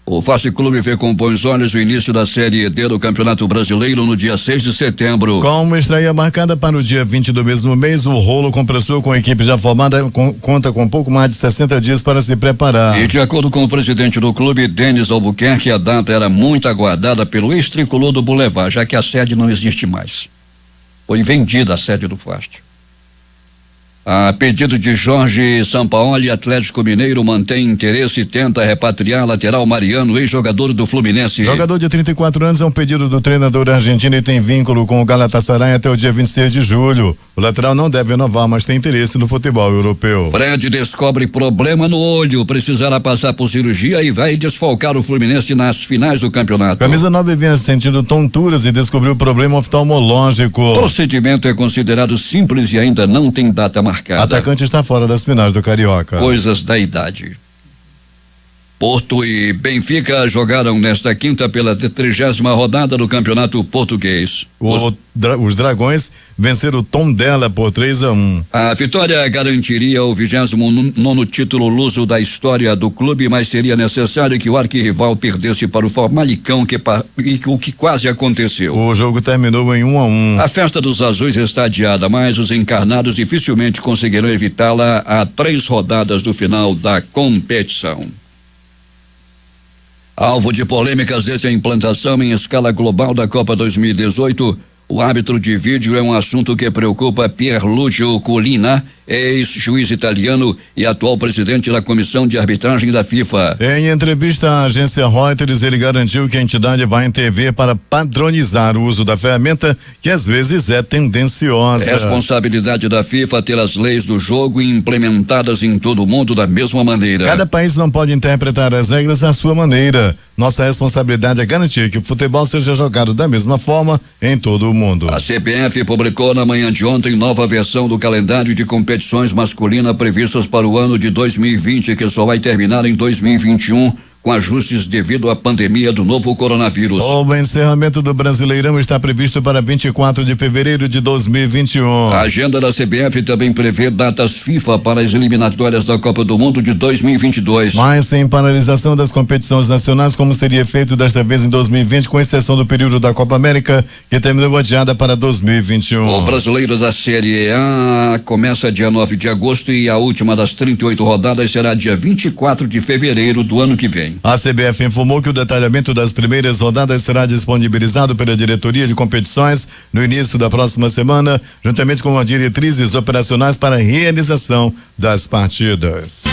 O Fast Clube vê com bons olhos o início da Série D do Campeonato Brasileiro no dia 6 de setembro. Com uma estreia marcada para o dia 20 do mesmo mês, o Rolo Compressor, com a equipe já formada, conta com pouco mais de 60 dias para se preparar. E de acordo com o presidente do clube, Denis Albuquerque, a data era muito aguardada pelo ex-tricolor do Boulevard, já que a sede não existe mais. Foi vendida a sede do Fast. A pedido de Jorge Sampaoli, Atlético Mineiro mantém interesse e tenta repatriar lateral Mariano, ex-jogador do Fluminense. Jogador de 34 anos é um pedido do treinador argentino e tem vínculo com o Galatasaray até o dia 26 de julho. O lateral não deve renovar, mas tem interesse no futebol europeu. Fred descobre problema no olho, precisará passar por cirurgia e vai desfalcar o Fluminense nas finais do campeonato. Camisa 9 vinha sentindo tonturas e descobriu problema oftalmológico. O procedimento é considerado simples e ainda não tem data marcada. Atacante está fora das finais do Carioca. Coisas da idade. Porto e Benfica jogaram nesta quinta pela 30ª rodada do Campeonato Português. Os Dragões venceram o Tondela por 3-1. A vitória garantiria o 29º título luso da história do clube, mas seria necessário que o arquirrival perdesse para o Famalicão, o que quase aconteceu. O jogo terminou em 1-1. A festa dos azuis está adiada, mas os encarnados dificilmente conseguirão evitá-la a 3 rodadas do final da competição. Alvo de polêmicas desde a implantação em escala global da Copa 2018, o árbitro de vídeo é um assunto que preocupa Pierluigi Collina, ex-juiz italiano e atual presidente da Comissão de Arbitragem da FIFA. Em entrevista à agência Reuters, ele garantiu que a entidade vai intervir para padronizar o uso da ferramenta, que às vezes é tendenciosa. Responsabilidade da FIFA ter as leis do jogo implementadas em todo o mundo da mesma maneira. Cada país não pode interpretar as regras à sua maneira. Nossa responsabilidade é garantir que o futebol seja jogado da mesma forma em todo o mundo. A CBF publicou na manhã de ontem nova versão do calendário de competições masculinas previstas para o ano de 2020, que só vai terminar em 2021, com ajustes devido à pandemia do novo coronavírus. O encerramento do Brasileirão está previsto para 24 de fevereiro de 2021. A agenda da CBF também prevê datas FIFA para as eliminatórias da Copa do Mundo de 2022. Mas sem paralisação das competições nacionais, como seria feito desta vez em 2020, com exceção do período da Copa América, que terminou adiada para 2021. O Brasileiro da Série A começa dia 9 de agosto e a última das 38 rodadas será dia 24 de fevereiro do ano que vem. A CBF informou que o detalhamento das primeiras rodadas será disponibilizado pela diretoria de competições no início da próxima semana, juntamente com as diretrizes operacionais para a realização das partidas.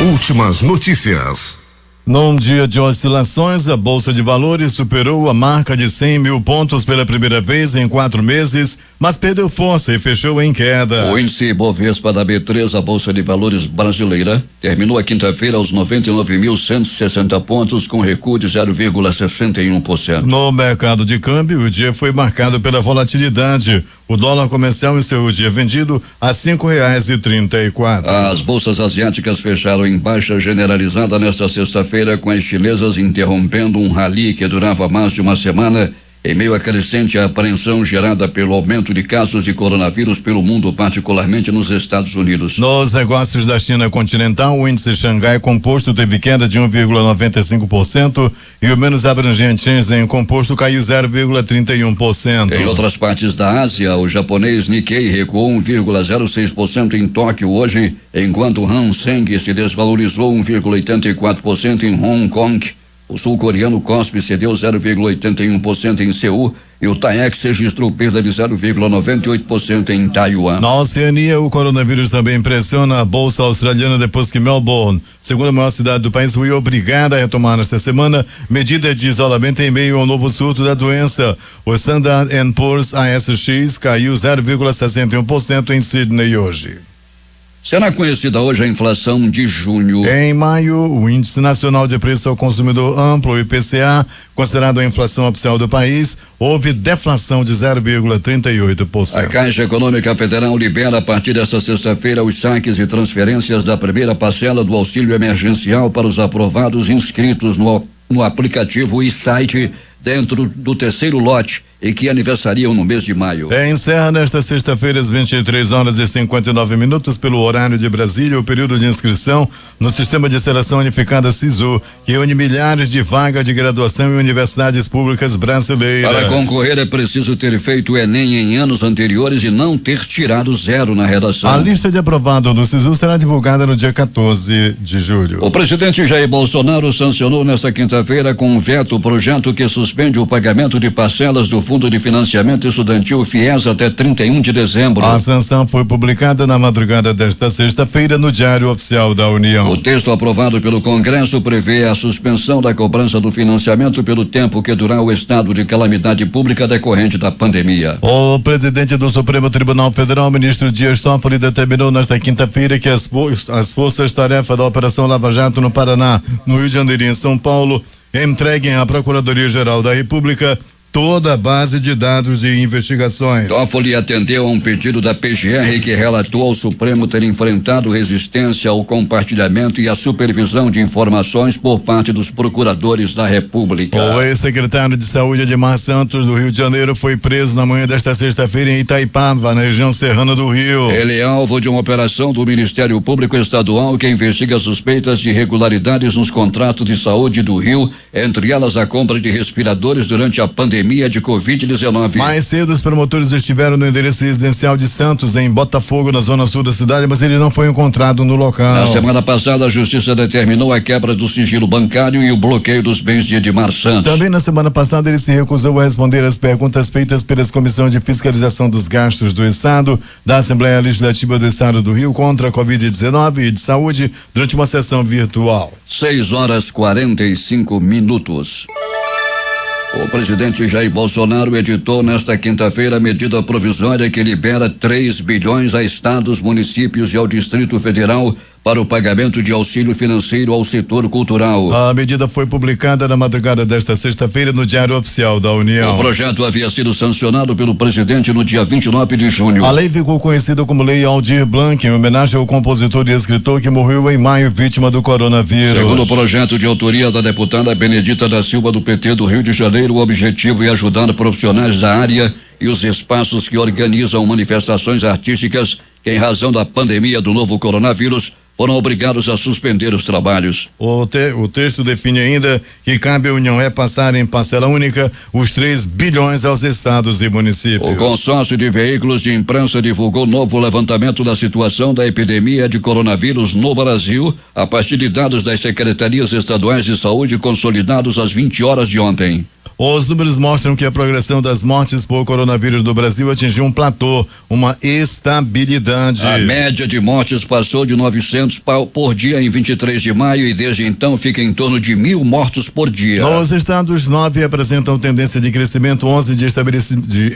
Últimas notícias. Num dia de oscilações, a Bolsa de Valores superou a marca de 100 mil pontos pela primeira vez em 4 meses, mas perdeu força e fechou em queda. O índice Bovespa da B3, a Bolsa de Valores brasileira, terminou a quinta-feira aos 99.160 pontos, com recuo de 0,61%. No mercado de câmbio, o dia foi marcado pela volatilidade. O dólar comercial encerrou o dia vendido a R$5,34. As bolsas asiáticas fecharam em baixa generalizada nesta sexta-feira, com as chinesas interrompendo um rally que durava mais de uma semana, em meio à crescente apreensão gerada pelo aumento de casos de coronavírus pelo mundo, particularmente nos Estados Unidos. Nos negócios da China continental, o índice Xangai Composto teve queda de 1,95% e o menos abrangente Shenzhen Composto caiu 0,31%. Em outras partes da Ásia, o japonês Nikkei recuou 1,06% em Tóquio hoje, enquanto o Hang Seng se desvalorizou 1,84% em Hong Kong. O sul-coreano Kospi cedeu 0,81% em Seul e o TAIEX registrou perda de 0,98% em Taiwan. Na Oceania, o coronavírus também pressiona a bolsa australiana depois que Melbourne, segunda maior cidade do país, foi obrigada a retomar nesta semana medidas de isolamento em meio ao novo surto da doença. O Standard & Poor's ASX caiu 0,61% em Sydney hoje. Será conhecida hoje a inflação de junho. Em maio, o Índice Nacional de Preço ao Consumidor Amplo, IPCA, considerado a inflação oficial do país, houve deflação de 0,38%. A Caixa Econômica Federal libera a partir desta sexta-feira os saques e transferências da primeira parcela do auxílio emergencial para os aprovados inscritos no aplicativo e site dentro do terceiro lote e que aniversariam no mês de maio. Encerra nesta sexta-feira às 23h59 pelo horário de Brasília o período de inscrição no Sistema de Seleção Unificada SISU, que reúne milhares de vagas de graduação em universidades públicas brasileiras. Para concorrer é preciso ter feito o Enem em anos anteriores e não ter tirado 0 na redação. A lista de aprovados do SISU será divulgada no dia 14 de julho. O presidente Jair Bolsonaro sancionou nesta quinta-feira com um veto o projeto que suspende o pagamento de parcelas do Fundo de Financiamento Estudantil FIES até 31 de dezembro. A sanção foi publicada na madrugada desta sexta-feira no Diário Oficial da União. O texto aprovado pelo Congresso prevê a suspensão da cobrança do financiamento pelo tempo que durar o estado de calamidade pública decorrente da pandemia. O presidente do Supremo Tribunal Federal, ministro Dias Toffoli, determinou nesta quinta-feira que as forças-tarefa da Operação Lava Jato no Paraná, no Rio de Janeiro e em São Paulo entreguem à Procuradoria-Geral da República toda a base de dados de investigações. Toffoli atendeu a um pedido da PGR que relatou ao Supremo ter enfrentado resistência ao compartilhamento e à supervisão de informações por parte dos procuradores da República. O ex-secretário de Saúde Edmar Santos, do Rio de Janeiro, foi preso na manhã desta sexta-feira em Itaipava, na região serrana do Rio. Ele é alvo de uma operação do Ministério Público Estadual que investiga suspeitas de irregularidades nos contratos de saúde do Rio, entre elas a compra de respiradores durante a pandemia epidemia de Covid-19. Mais cedo, os promotores estiveram no endereço residencial de Santos, em Botafogo, na zona sul da cidade, mas ele não foi encontrado no local. Na semana passada, a justiça determinou a quebra do sigilo bancário e o bloqueio dos bens de Edmar Santos. Também na semana passada, ele se recusou a responder às perguntas feitas pelas comissões de fiscalização dos gastos do Estado, da Assembleia Legislativa do Estado do Rio contra a Covid-19 e de saúde, durante uma sessão virtual. 6h45. O presidente Jair Bolsonaro editou nesta quinta-feira a medida provisória que libera 3 bilhões a estados, municípios e ao Distrito Federal para o pagamento de auxílio financeiro ao setor cultural. A medida foi publicada na madrugada desta sexta-feira no Diário Oficial da União. O projeto havia sido sancionado pelo presidente no dia 29 de junho. A lei ficou conhecida como Lei Aldir Blanc, em homenagem ao compositor e escritor que morreu em maio vítima do coronavírus. Segundo o projeto de autoria da deputada Benedita da Silva do PT do Rio de Janeiro, o objetivo é ajudar profissionais da área e os espaços que organizam manifestações artísticas que, em razão da pandemia do novo coronavírus, foram obrigados a suspender os trabalhos. O texto define ainda que cabe à União repassar em parcela única os 3 bilhões aos estados e municípios. O consórcio de veículos de imprensa divulgou novo levantamento da situação da epidemia de coronavírus no Brasil, a partir de dados das secretarias estaduais de saúde consolidados às 20 horas de ontem. Os números mostram que a progressão das mortes por coronavírus do Brasil atingiu um platô, uma estabilidade. A média de mortes passou de 900 por dia em 23 de maio e desde então fica em torno de 1.000 mortos por dia. Nos estados, 9 apresentam tendência de crescimento, 11 de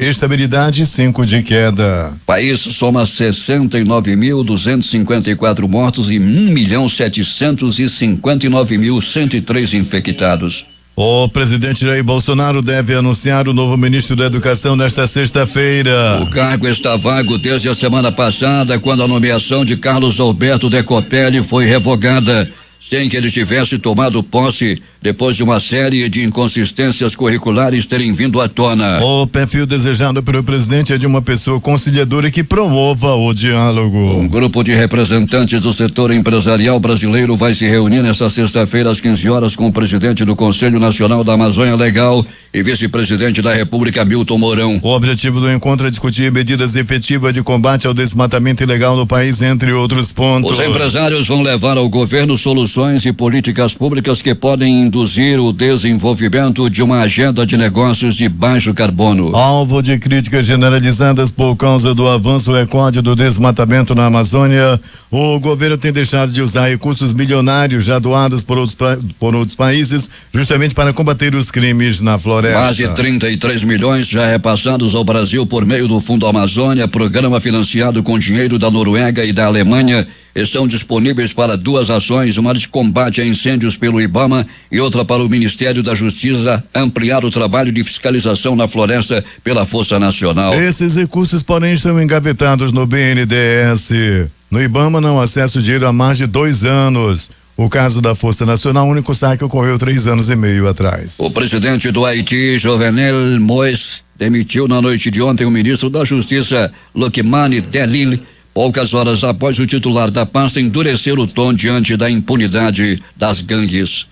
estabilidade e 5 de queda. O país soma 69.254 mortos e 1.759.103 infectados. O presidente Jair Bolsonaro deve anunciar o novo ministro da Educação nesta sexta-feira. O cargo está vago desde a semana passada, quando a nomeação de Carlos Alberto Decopelli foi revogada, sem que ele tivesse tomado posse, depois de uma série de inconsistências curriculares terem vindo à tona. O perfil desejado pelo presidente é de uma pessoa conciliadora que promova o diálogo. Um grupo de representantes do setor empresarial brasileiro vai se reunir nesta sexta-feira às 15 horas com o presidente do Conselho Nacional da Amazônia Legal e vice-presidente da República, Milton Mourão. O objetivo do encontro é discutir medidas efetivas de combate ao desmatamento ilegal no país, entre outros pontos. Os empresários vão levar ao governo soluções e políticas públicas que podem induzir o desenvolvimento de uma agenda de negócios de baixo carbono. Alvo de críticas generalizadas por causa do avanço recorde do desmatamento na Amazônia, o governo tem deixado de usar recursos milionários já doados por outros países, justamente para combater os crimes na floresta. Quase 33 milhões já repassados ao Brasil por meio do Fundo Amazônia, programa financiado com dinheiro da Noruega e da Alemanha, estão disponíveis para 2 ações, uma de combate a incêndios pelo IBAMA e outra para o Ministério da Justiça ampliar o trabalho de fiscalização na floresta pela Força Nacional. Esses recursos, porém, estão engavetados no BNDES. No IBAMA não acessa o dinheiro há mais de 2 anos. O caso da Força Nacional, o único saque ocorreu 3 anos e meio atrás. O presidente do Haiti, Jovenel Moïse, demitiu na noite de ontem o ministro da Justiça, Lokmani Delil, poucas horas após o titular da pasta endurecer o tom diante da impunidade das gangues.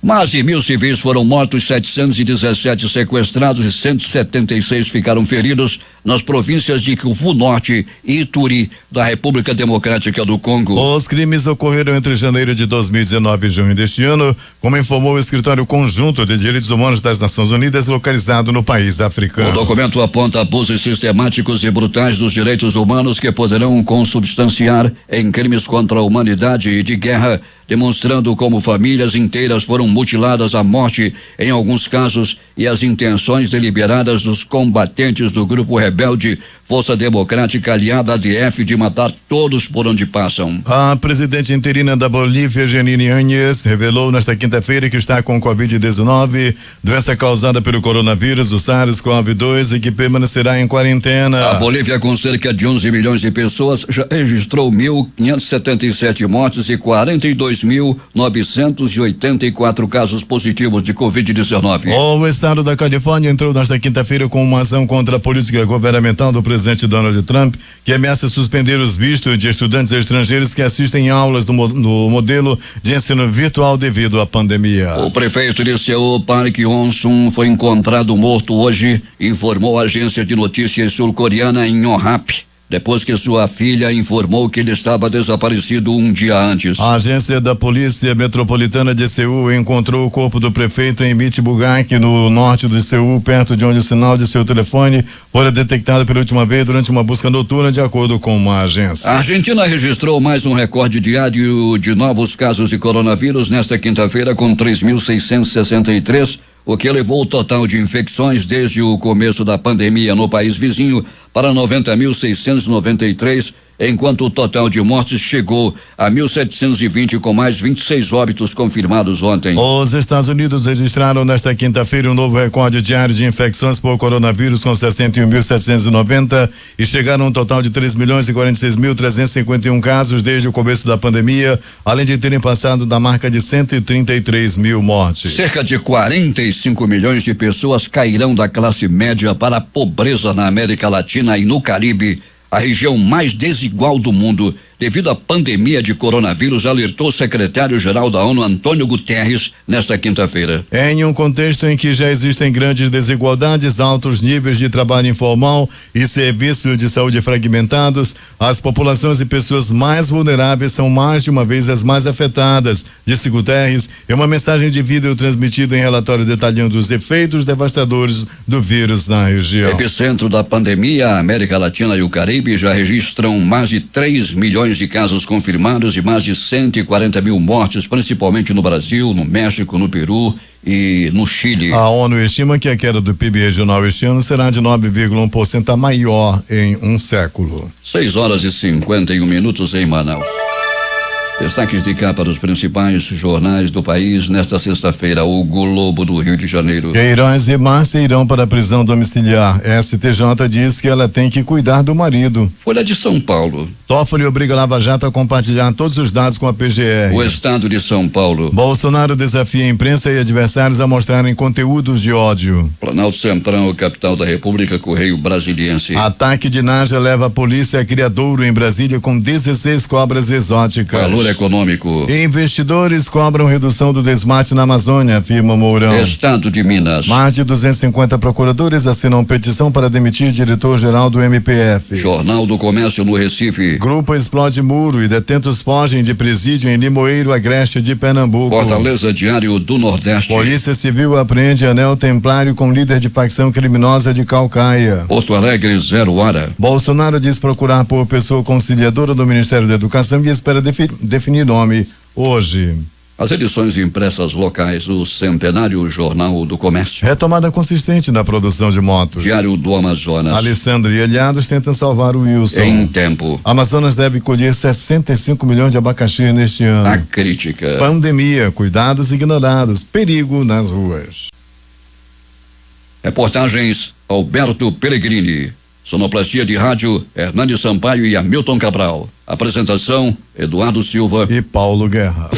Mais de 1.000 civis foram mortos, 717 sequestrados e 176 ficaram feridos nas províncias de Kivu Norte e Ituri, da República Democrática do Congo. Os crimes ocorreram entre janeiro de 2019 e junho deste ano, como informou o Escritório Conjunto de Direitos Humanos das Nações Unidas, localizado no país africano. O documento aponta abusos sistemáticos e brutais dos direitos humanos que poderão consubstanciar em crimes contra a humanidade e de guerra, demonstrando como famílias inteiras foram mutiladas à morte em alguns casos e as intenções deliberadas dos combatentes do grupo rebelde Força Democrática Aliada ADF de matar todos por onde passam. A presidente interina da Bolívia, Janine Áñez, revelou nesta quinta-feira que está com Covid-19, doença causada pelo coronavírus, o SARS-CoV-2, e que permanecerá em quarentena. A Bolívia, com cerca de 11 milhões de pessoas, já registrou 1.577 mortes e 42.984 casos positivos de Covid-19. O estado da Califórnia entrou nesta quinta-feira com uma ação contra a política governamental do presidente presidente Donald Trump, que ameaça suspender os vistos de estudantes estrangeiros que assistem aulas no modelo de ensino virtual devido à pandemia. O prefeito de Seul, Park Won-sung, foi encontrado morto hoje, informou a agência de notícias sul-coreana Yonhap, depois que sua filha informou que ele estava desaparecido um dia antes. A agência da Polícia Metropolitana de Seul encontrou o corpo do prefeito em Mitbugak, no norte de Seul, perto de onde o sinal de seu telefone foi detectado pela última vez durante uma busca noturna, de acordo com uma agência. A Argentina registrou mais um recorde diário de novos casos de coronavírus nesta quinta-feira, com 3.663, o que elevou o total de infecções desde o começo da pandemia no país vizinho para 90.693, enquanto o total de mortes chegou a 1.720, com mais 26 óbitos confirmados ontem. Os Estados Unidos registraram nesta quinta-feira um novo recorde diário de infecções por coronavírus, com 61.790, e chegaram a um total de 3.046.351 casos desde o começo da pandemia, além de terem passado da marca de 133 mil mortes. Cerca de 45 milhões de pessoas cairão da classe média para a pobreza na América Latina e no Caribe, a região mais desigual do mundo, devido à pandemia de coronavírus, alertou o secretário-geral da ONU, Antônio Guterres, nesta quinta-feira. Em um contexto em que já existem grandes desigualdades, altos níveis de trabalho informal e serviços de saúde fragmentados, as populações e pessoas mais vulneráveis são mais de uma vez as mais afetadas, disse Guterres em uma mensagem de vídeo transmitida em relatório detalhando os efeitos devastadores do vírus na região. Epicentro da pandemia, a América Latina e o Caribe já registram mais de 3 milhões de casos confirmados e mais de 140 mil mortes, principalmente no Brasil, no México, no Peru e no Chile. A ONU estima que a queda do PIB regional este ano será de 9,1%, a maior em um século. 6h51 em Manaus. Destaques de capa dos principais jornais do país nesta sexta-feira. O Globo do Rio de Janeiro. Queiroz e Márcia irão para a prisão domiciliar. STJ diz que ela tem que cuidar do marido. Folha de São Paulo. Toffoli obriga a Lava Jato a compartilhar todos os dados com a PGR. O Estado de São Paulo. Bolsonaro desafia a imprensa e adversários a mostrarem conteúdos de ódio. Planalto Central, capital da República, Correio Brasiliense. Ataque de Naja leva a polícia a criadouro em Brasília com 16 cobras exóticas. Valor econômico. Investidores cobram redução do desmate na Amazônia, afirma Mourão. Estado de Minas. Mais de 250 procuradores assinam petição para demitir diretor-geral do MPF. Jornal do Comércio no Recife. Grupo explode muro e detentos fogem de presídio em Limoeiro, Agreste de Pernambuco. Fortaleza, Diário do Nordeste. Polícia Civil apreende anel templário com líder de facção criminosa de Calcaia. Porto Alegre, 0 hora. Bolsonaro diz procurar por pessoa conciliadora do Ministério da Educação e espera definir nome hoje. As edições impressas locais, o Centenário Jornal do Comércio. Retomada consistente na produção de motos. Diário do Amazonas. Alessandro e Aliados tentam salvar o Wilson. Em tempo. Amazonas deve colher 65 milhões de abacaxi neste ano. A crítica. Pandemia, cuidados ignorados, perigo nas ruas. Reportagens Alberto Pellegrini. Sonoplastia de rádio, Hernani Sampaio e Hamilton Cabral. Apresentação, Eduardo Silva e Paulo Guerra.